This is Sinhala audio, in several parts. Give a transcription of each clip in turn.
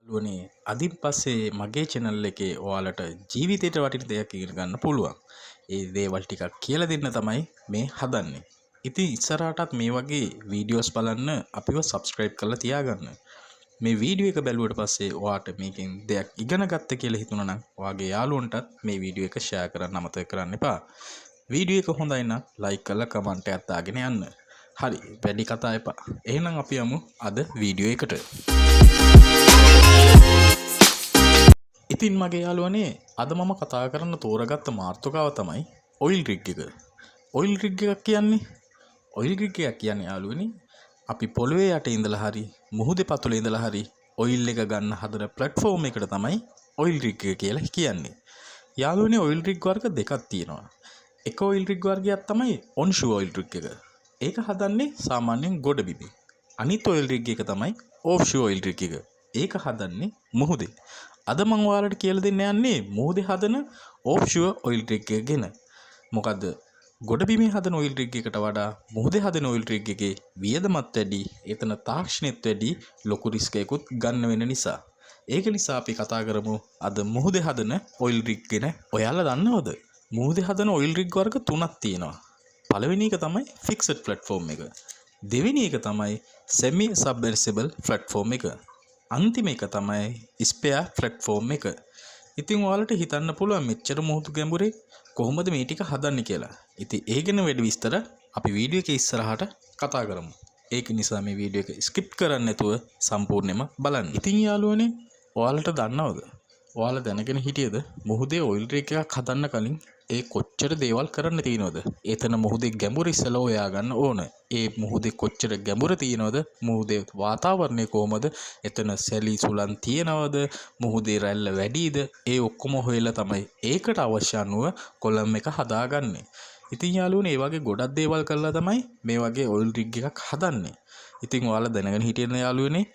ලුවනේ අදින් පස්සේ මගේ channel එකේ ඔයාලට ජීවිතේට වටින දෙයක් ඉගෙන ගන්න පුළුවන්. ඒ දේවල් ටිකක් කියලා දෙන්න තමයි මේ හදන්නේ. ඉතින් ඉස්සරහටත් මේ වගේ වීඩියෝස් බලන්න අපිව subscribe කරලා තියාගන්න. මේ වීඩියෝ එක බැලුවට පස්සේ ඔයාට මේකෙන් දෙයක් ඉගෙන ගත්ත කියලා හිතුණා නම් ඔයාගේ යාළුවන්ටත් මේ වීඩියෝ එක share කරන්න අමතක කරන්න එපා. වීඩියෝ එක හොඳයි නම් like කරලා comment එකක් දාගෙන යන්න. හරි වැඩි කතා එපා. එහෙනම් අපි යමු අද වීඩියෝ එකට. ඉතින් මගේ යාළුවනේ අද මම කතා කරන්න තෝරගත්ත මාතෘකාව තමයි ඔයිල් රිග් එක. ඔයිල් රිග් එකක් කියන්නේ යාළුවනේ අපි පොළවේ යට ඉඳලා හරි මුහුදේ පතුලේ ඉඳලා හරි ඔයිල් එක ගන්න හදන platform එකට තමයි ඔයිල් රිග් එක කියලා කියන්නේ. යාළුවනේ ඔයිල් රිග් වර්ග දෙකක් තියෙනවා. එක ඔයිල් රිග් වර්ගයක් තමයි onshore ඔයිල් රිග් එක. ඒක හදන්නේ සාමාන්‍යයෙන් ගොඩබිමේ. අනිත් ඔයිල් රිග් එක තමයි offshore ඔයිල් රිග් එක. ඒක හදන්නේ මුහුදේ. අද මම ඔයාලට කියලා දෙන්න යන්නේ මුහුදේ හදන offshore ඔයිල් රිග් එක ගැන. මොකද ගොඩබිමේ හදන ඔයිල් රිග් එකට වඩා මුහුදේ හදන ඔයිල් රිග් එකේ වියදමත් වැඩි, එතන තාක්ෂණෙත් වැඩි, ලොකු රිස්ක් එකකුත් ගන්න වෙන නිසා. ඒක නිසා අපි කතා කරමු අද මුහුදේ හදන ඔයිල් රිග් ගැන. ඔයාලා දන්නවද? මුහුදේ හදන ඔයිල් රිග් වර්ග තුනක් තියෙනවා. පළවෙනි එක තමයි fixed platform එක. දෙවෙනි එක තමයි semi submersible platform එක. අන්තිම එක තමයි ස්පෙයා platform එක. ඉතින් ඔයාලට හිතන්න පුළුවන් මෙච්චර මුහුදු ගැඹුරේ කොහොමද මේ ටික හදන්නේ කියලා. ඉතින් ඒ ගැන වැඩි විස්තර අපි වීඩියෝ එකේ ඉස්සරහට කතා කරමු. ඒක නිසා මේ වීඩියෝ එක ස්කිප් කරන්න නැතුව සම්පූර්ණයෙන්ම බලන්න. ඉතින් යාළුවනේ ඔයාලට දන්නවද? ඔයාලා දැනගෙන හිටියද මුහුදේ ඔයිල් රිග් එකක් හදන්න කලින් ඒ කොච්චර දේවල් කරන්න තියෙනවද? එතන මුහුදේ ගැඹුර ඉස්සලා හොයා ගන්න ඕන. ඒ මුහුදේ කොච්චර ගැඹුර තියෙනවද? මුහුදේ වාතාවරණය කොහමද? එතන සැලි සුළං තියෙනවද? මුහුදේ රැල්ල වැඩිද? ඒ ඔක්කොම හොයලා තමයි ඒකට අවශ්‍ය අනුව කොලම් එක හදාගන්නේ. ඉතින් යාළුවනේ මේ වගේ ගොඩක් දේවල් කරලා තමයි මේ වගේ ඔයිල් රිග් එකක් හදන්නේ. ඉතින් ඔයාලා දැනගෙන හිටියන යාළුවනේ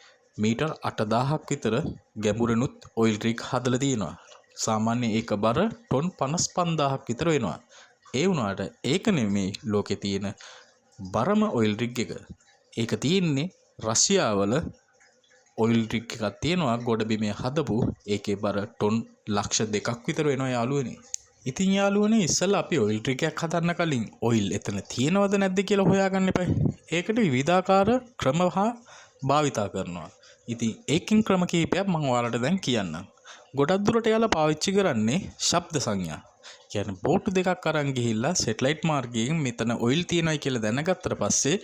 මීටර් 8000ක් විතර ගැඹුරෙනුත් ඔයිල් රිග් හදලා තියෙනවා. සාමාන්‍ය ඒක බර ටොන් 55000ක් විතර වෙනවා. ඒ වුණාට ඒක නෙමෙයි ලෝකේ තියෙන බරම ඔයිල් රිග් එක. ඒක තියෙන්නේ රෂ්‍යාවල ඔයිල් රිග් එකක් තියෙනවා ගොඩබිමේ හදපු. ඒකේ බර ටොන් ලක්ෂ 2ක් විතර වෙනවා යාළුවනේ. ඉතින් යාළුවනේ ඉස්සෙල්ලා අපි ඔයිල් රිග් එකක් හදන්න කලින් ඔයිල් එතන තියෙනවද නැද්ද කියලා හොයාගන්න එපා. ඒකට විවිධාකාර ක්‍රම භාවිතා කරනවා. ඉතින් ඒකින් ක්‍රම කීපයක් මම ඔයාලට දැන් කියන්නම්. ගොඩක් දුරට යාලා පාවිච්චි කරන්නේ ශබ්ද සංඥා. කියන්නේ බෝට් දෙකක් අරන් ගිහිල්ලා සැටලයිට් මාර්ගයෙන් මෙතන ඔයිල් තියෙනයි කියලා දැනගත්තට පස්සේ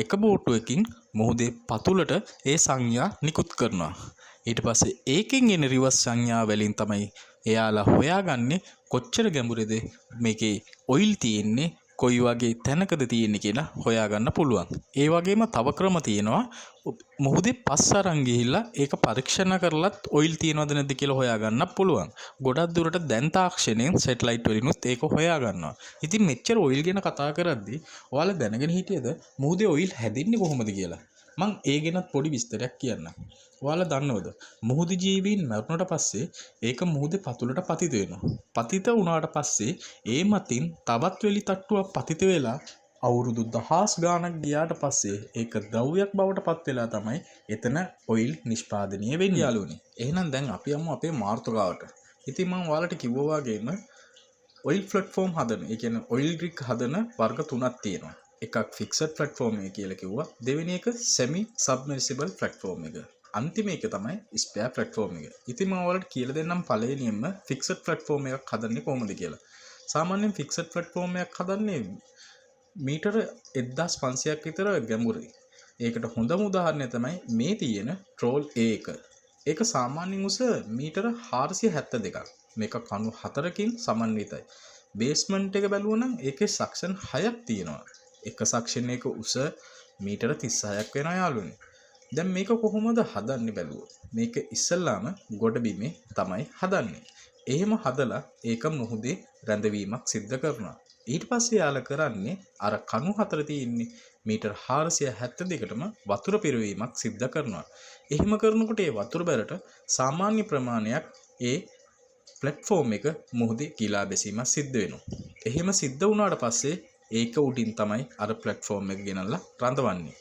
එක බෝට්ටුවකින් මුහුදේ පතුලට ඒ සංඥා නිකුත් කරනවා. ඊට පස්සේ ඒකෙන් එන රිවර්ස් සංඥා වලින් තමයි එයාලා හොයාගන්නේ කොච්චර ගැඹුරේද මේකේ ඔයිල් තියෙන්නේ, කොයි වගේ තැනකද තියෙන්නේ කියලා හොයාගන්න පුළුවන්. ඒ වගේම තව ක්‍රම තියෙනවා. මුහුදේ පස් අරන් ගිහිල්ලා ඒක පරීක්ෂණ කරලත් ඔයිල් තියෙනවද නැද්ද කියලා හොයාගන්න පුළුවන්. ගොඩක් දුරට දැන් තාක්ෂණයෙන් සැටලයිට් වලිනුත් ඒක හොයාගන්නවා. ඉතින් මෙච්චර ඔයිල් ගැන කතා කරද්දී ඔයාලා දැනගෙන හිටියද මුහුදේ ඔයිල් හැදින්නේ කොහොමද කියලා? මං ඒ ගැනත් පොඩි විස්තරයක් කියන්නම්. ඔයාලා දන්නවද? මුහුදු ජීවීන් මරුණට පස්සේ ඒක මුහුදේ පතුලට පතිත වෙනවා. පතිත වුණාට පස්සේ ඒ මතින් තවත් වෙලි තට්ටුවක් පතිත වෙලා අවුරුදු දහස් ගාණක් ගියාට පස්සේ ඒක ද්‍රව්‍යයක් බවට පත් වෙලා තමයි එතන ඔයිල් නිෂ්පාදනය වෙන්නේ යාළුවනේ. එහෙනම් දැන් අපි යමු අපේ මාතෘකාවට. ඉතින් මම ඔයාලට කිව්වා වගේම ඔයිල් ප්ලැට්ෆෝම් හදන, ඒ කියන්නේ ඔයිල් රිග් හදන වර්ග තුනක් තියෙනවා. එකක් ෆික්සඩ් ප්ලැට්ෆෝම් එක කියලා කිව්වා. දෙවෙනි එක සෙමි සබ්මර්සිබල් ප්ලැට්ෆෝම් එක. අන්තිම එක තමයි ස්පෙයා ප්ලැට්ෆෝම් එක. ඉතින් මම ඔයාලට කියලා දෙන්නම් පළවෙනියෙන්ම ෆික්සඩ් ප්ලැට්ෆෝම් එකක් හදන්නේ කොහොමද කියලා. සාමාන්‍යයෙන් ෆික්සඩ් ප්ලැට්ෆෝම් එකක් හදන්නේ මීටර 1500ක් විතර ගැඹුරයි. ඒකට හොඳම උදාහරණය තමයි මේ තියෙන ට්‍රෝල් A එක. ඒක සාමාන්‍යයෙන් උස මීටර 472ක්. මේක කණු 4කින් සමන්විතයි. බේස්මන්ට් එක බැලුවා නම් ඒකේ සක්ෂන් 6ක් තියෙනවා. එක සක්ෂන් එක උස මීටර 36ක් වෙනවා යාළුවනේ. දැන් මේක කොහොමද හදන්නේ බැලුවොත් මේක ඉස්සල්ලාම ගොඩබිමේ තමයි හදන්නේ. එහෙම හදලා ඒක මුහුදේ රැඳවීමක් සිද්ධ කරනවා. ඊට පස්සේ යාලා කරන්නේ අර කණු 4 තියෙන්නේ මීටර් 472කටම වතුර පිරවීමක් සිද්ධ කරනවා. එහෙම කරනකොට ඒ වතුර බැලට සාමාන්‍ය ප්‍රමාණයක් ඒ ප්ලැට්ෆෝම් එක මුහුදේ ගිලා බැසීමක් සිද්ධ වෙනවා. එහෙම සිද්ධ වුණාට පස්සේ ඒක උඩින් තමයි අර ප්ලැට්ෆෝම් එක ගෙනල්ලා රඳවන්නේ.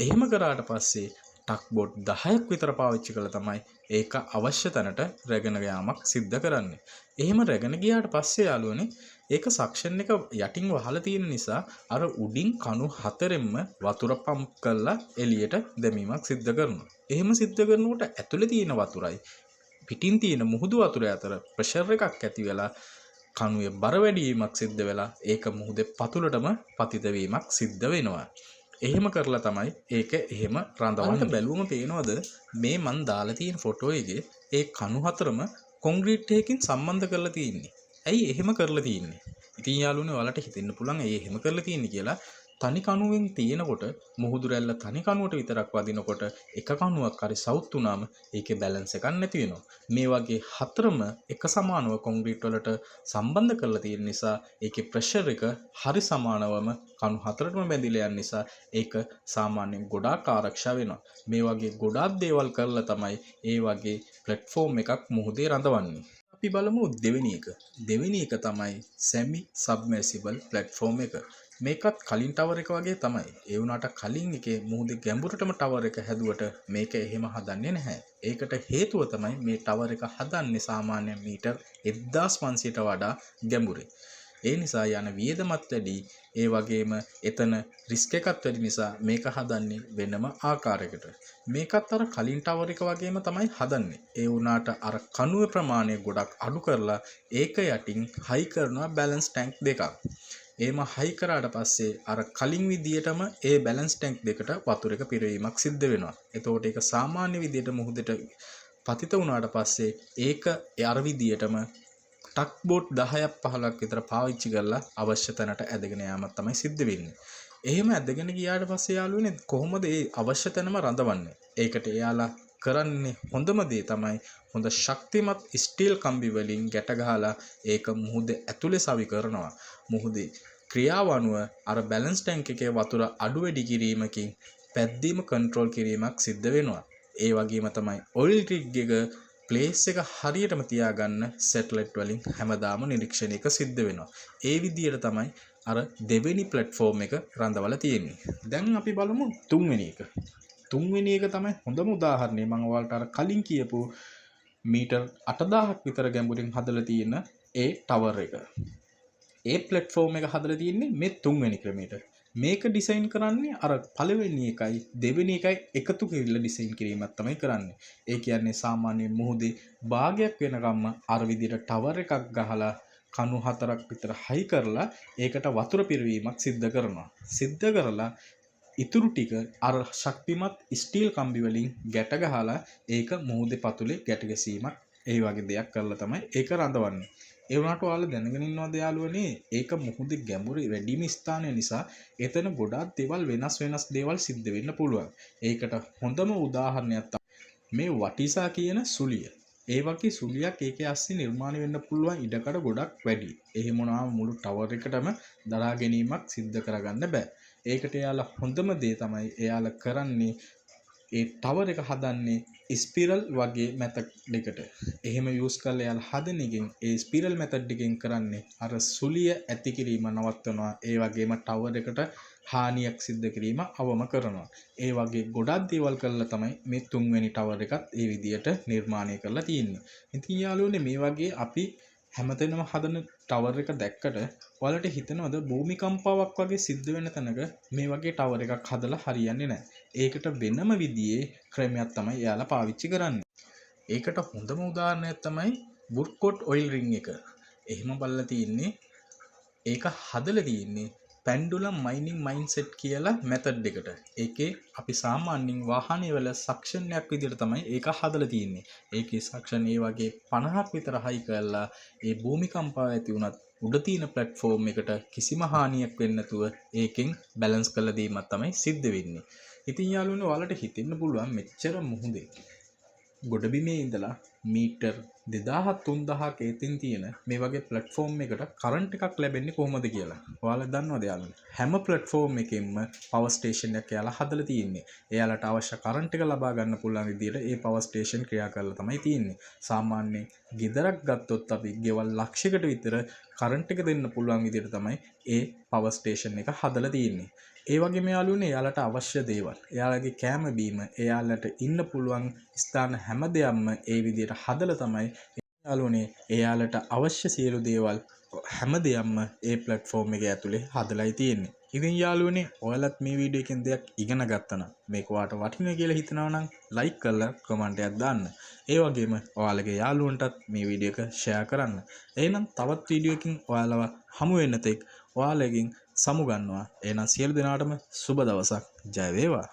එහෙම කරාට පස්සේ ටක් බෝඩ් 10ක් විතර පාවිච්චි කළා තමයි ඒක අවශ්‍ය තැනට රැගෙන යාමක් සිද්ධ කරන්නේ. එහෙම රැගෙන ගියාට පස්සේ යාළුවනේ ඒක සක්ෂන් එක යටින් වහලා තියෙන නිසා අර උඩින් කණු හතරෙන්ම වතුර පම්ප් කරලා එළියට දැමීමක් සිද්ධ කරනවා. එහෙම සිද්ධ කරනකොට ඇතුලේ තියෙන වතුරයි පිටින් තියෙන මුහුදු වතුර අතර ප්‍රෙෂර් එකක් ඇති වෙලා කණුවේ බර වැඩි වීමක් සිද්ධ වෙලා ඒක මුහුදේ පතුලටම පතිත වීමක් සිද්ධ වෙනවා. එහෙම කරලා තමයි ඒක එහෙම රඳවන්න බැලුවම පේනවද මේ මන් දාලා තියෙන ෆොටෝ එකේ ඒ කණු හතරම කොන්ක්‍රීට් එකකින් සම්බන්ධ කරලා තියෙන්නේ. ඇයි එහෙම කරලා තියෙන්නේ? ඉතින් යාළුවනේ ඔයාලට හිතෙන්න පුළුවන් ඇයි එහෙම කරලා තියෙන්නේ කියලා. තනි කණුවෙන් තියෙනකොට මුහුදු රැල්ල තනි කණුවට විතරක් වදිනකොට එක කණුවක් හරි සවුත් වුණාම ඒකේ බැලන්ස් එකක් නැති වෙනවා. මේ වගේ හතරම එක සමානව කොන්ක්‍රීට් වලට සම්බන්ධ කරලා තියෙන නිසා ඒකේ ප්‍රෙෂර් එක හරි සමානවම කණු හතරටම බැඳිලා යන නිසා ඒක සාමාන්‍යයෙන් ගොඩාක් ආරක්ෂා වෙනවා. මේ වගේ ගොඩාක් දේවල් කරලා තමයි ඒ වගේ ප්ලැට්ෆෝම් එකක් මුහුදේ රඳවන්නේ. අපි බලමු දෙවෙනි එක. දෙවෙනි එක තමයි semi submersible platform එක. මේකත් කලින් ටවර් එක වගේ තමයි. ඒ වුණාට කලින් එකේ මුහුදේ ගැඹුරටම ටවර් එක හැදුවට මේක එහෙම හදන්නේ නැහැ. ඒකට හේතුව තමයි මේ ටවර් එක හදන්නේ සාමාන්‍ය මීටර් 1500ට වඩා ගැඹුරේ. ඒ නිසා යන වියදමත් වැඩි. ඒ වගේම එතන රිස්ක් එකත් වැඩි නිසා මේක හදන්නේ වෙනම ආකාරයකට. මේකත් අර කලින් ටවර් එක වගේම තමයි හදන්නේ. ඒ වුණාට අර කණුවේ ප්‍රමාණය ගොඩක් අඩු කරලා ඒක යටින් හයි කරනවා බැලන්ස් ටැන්ක් දෙකක්. එහෙම හයි කරාට පස්සේ අර කලින් විදියටම ඒ බැලන්ස් ටැන්ක් දෙකට වතුර එක පිරවීමක් සිද්ධ වෙනවා. එතකොට ඒක සාමාන්‍ය විදියට මුහුදට පතිත වුණාට පස්සේ ඒක අර විදියටම ටක් බෝට් 10ක් 15ක් විතර පාවිච්චි කරලා අවශ්‍ය තැනට ඇදගෙන යාමක් තමයි සිද්ධ වෙන්නේ. එහෙම ඇදගෙන ගියාට පස්සේ යාළුවනේ කොහොමද ඒ අවශ්‍ය තැනම රඳවන්නේ? ඒකට එයාලා කරන්නේ හොඳම දේ තමයි හොඳ ශක්තිමත් ස්ටීල් කම්බි වලින් ගැට ගහලා ඒක මුහුදේ ඇතුලේ සවි කරනවා. මුහුදේ ක්‍රියාව අනුව අර බැලන්ස් ටැන්ක් එකේ වතුර අඩු වැඩි කිරීමකින් පැද්දීම කන්ට්‍රෝල් කිරීමක් සිද්ධ වෙනවා. ඒ වගේම තමයි ඔයිල් රිග් එක ප්ලේස් එක හරියටම තියාගන්න සැටලයිට් වලින් හැමදාම නිරීක්ෂණයක සිද්ධ වෙනවා. ඒ විදිහට තමයි අර දෙවෙනි ප්ලැට්ෆෝම් එක රඳවලා තියෙන්නේ. දැන් අපි බලමු තුන්වෙනි එක. තුන්වෙනි එක තමයි හොඳම උදාහරණය. මම ඔයාලට අර කලින් කියපු මීටර් 8000ක් විතර ගැඹුරින් හදලා තියෙන ඒ ටවර් එක. ඒ ප්ලැට්ෆෝම් එක හදලා තියෙන්නේ මේ තුන්වෙනි ක්‍රමයට. මේක ඩිසයින් කරන්නේ අර පළවෙනි එකයි දෙවෙනි එකයි එකතු කරලා ඩිසයින් කිරීමක් තමයි කරන්නේ. ඒ කියන්නේ සාමාන්‍ය මුහුදේ භාගයක් වෙනකම්ම අර විදිහට ටවර් එකක් ගහලා කණු හතරක් විතර හයි කරලා ඒකට වතුර පිරවීමක් සිද්ධ කරනවා. සිද්ධ කරලා ඉතුරු ටික අර ශක්තිමත් ස්ටීල් කම්බි වලින් ගැට ගහලා ඒක මුහුදේ පතුලේ ගැට ගැසීමක් ඒ වගේ දෙයක් කරලා තමයි ඒක රඳවන්නේ. ඒ වුණාට ඔයාලා දැනගෙන ඉන්නවද යාළුවනේ ඒක මුහුදේ ගැඹුරේ වැඩිම ස්ථානය නිසා එතන ගොඩාක් දේවල් වෙනස් දේවල් සිද්ධ වෙන්න පුළුවන්. ඒකට හොඳම උදාහරණයක් තමයි මේ වටිසා කියන සුලිය. ඒ වගේ සුලියක් ඒකේ ASCII නිර්මාණය වෙන්න පුළුවන් ඉඩකඩ ගොඩක් වැඩි. එහෙම වුණාම මුළු ටවර් එකටම දරා ගැනීමක් සිද්ධ කරගන්න බෑ. ඒකට එයාලා හොඳම දේ තමයි එයාලා කරන්නේ ඒ ටවර් එක හදන්නේ ස්පිරල් වගේ මැතඩ් එකට. එහෙම යූස් කරලා එයාලා හදන එකෙන් ඒ ස්පිරල් මැතඩ් එකෙන් කරන්නේ අර සුලිය ඇති කිරීම නවත්වනවා. ඒ වගේම ටවර් එකට හානියක් සිද්ධ කිරීම අවම කරනවා. ඒ වගේ ගොඩක් දේවල් කරලා තමයි මේ තුන්වෙනි ටවර් එකත් ඒ විදියට නිර්මාණය කරලා තියෙන්නේ. ඉතින් යාළුවනේ මේ වගේ අපි හැමතැනම හදන ටවර් එක දැක්කට ඔයාලට හිතෙනවද භූමිකම්පාවක් වගේ සිද්ධ වෙන තැනක මේ වගේ ටවර් එකක් හදලා හරියන්නේ නැහැ. ඒකට වෙනම විදිහේ ක්‍රමයක් තමයි එයාලා පාවිච්චි කරන්නේ. ඒකට හොඳම උදාහරණයක් තමයි වුඩ්කොට් ඔයිල් රින් එක. එහෙම බලලා තියෙන්නේ ඒක හදලා තියෙන්නේ පැන්ඩුලම් මයිනින් මයින්සෙට් කියලා මෙතඩ් එකට. ඒකේ අපි සාමාන්‍යයෙන් වාහනේ වල සක්ෂන් එකක් විදිහට තමයි ඒක හදලා තියෙන්නේ. ඒකේ සක්ෂන් ඒ වගේ 50ක් විතර හයි කරලා ඒ භූමිකම්පාව ඇති වුණත් උඩ තියෙන ප්ලැට්ෆෝම් එකට කිසිම හානියක් වෙන්නේ නැතුව ඒකෙන් බැලන්ස් කරලා දීමක් තමයි සිද්ධ වෙන්නේ. ඉතින් යාළුවනේ ඔයාලට හිතෙන්න පුළුවන් මෙච්චර මුහුදේ ගොඩබිමේ ඉඳලා මීටර් 2000-3000ක එතින් තියෙන මේ වගේ ප්ලැට්ෆෝම් එකට කරන්ට් එකක් ලැබෙන්නේ කොහොමද කියලා. ඔයාලා දන්නවද යාළුවනේ? හැම ප්ලැට්ෆෝම් එකකින්ම පවර් ස්ටේෂන් එකක් එයාලා හදලා තියෙන්නේ. එයාලට අවශ්‍ය කරන්ට් එක ලබා ගන්න පුළුවන් විදිහට ඒ පවර් ස්ටේෂන් ක්‍රියා කරලා තමයි තියෙන්නේ. සාමාන්‍යයෙන් ගෙදරක් ගත්තොත් අපි ගෙවල් ලක්ෂයකට විතර කරන්ට් එක දෙන්න පුළුවන් විදිහට තමයි ඒ පවර් ස්ටේෂන් එක හදලා තියෙන්නේ. ඒ වගේම යාළුවනේ එයාලට අවශ්‍ය දේවල්, එයාලගේ කෑම බීම, එයාලට ඉන්න පුළුවන් ස්ථාන හැම දෙයක්ම ඒ විදිහට හදලා තමයි යාළුවනේ එයාලට අවශ්‍ය සියලු දේවල් හැම දෙයක්ම ඒ ප්ලැට්ෆෝම් එකේ ඇතුලේ හදලායි තියෙන්නේ. ඉතින් යාළුවනේ ඔයාලත් මේ වීඩියෝ එකෙන් දෙයක් ඉගෙන ගත්තා නම් මේක ඔයාලට වටිනවා කියලා හිතනවා නම් ලයික් කරලා කමෙන්ට් එකක් දාන්න. ඒ වගේම ඔයාලගේ යාළුවන්ටත් මේ වීඩියෝ එක ෂෙයා කරන්න. එහෙනම් තවත් වීඩියෝ එකකින් ඔයාලව හමු වෙන්න තෙක් ඔයාලගෙන් සමු ගන්නවා. එහෙනම් සියලු දෙනාටම සුබ දවසක්. ජය වේවා.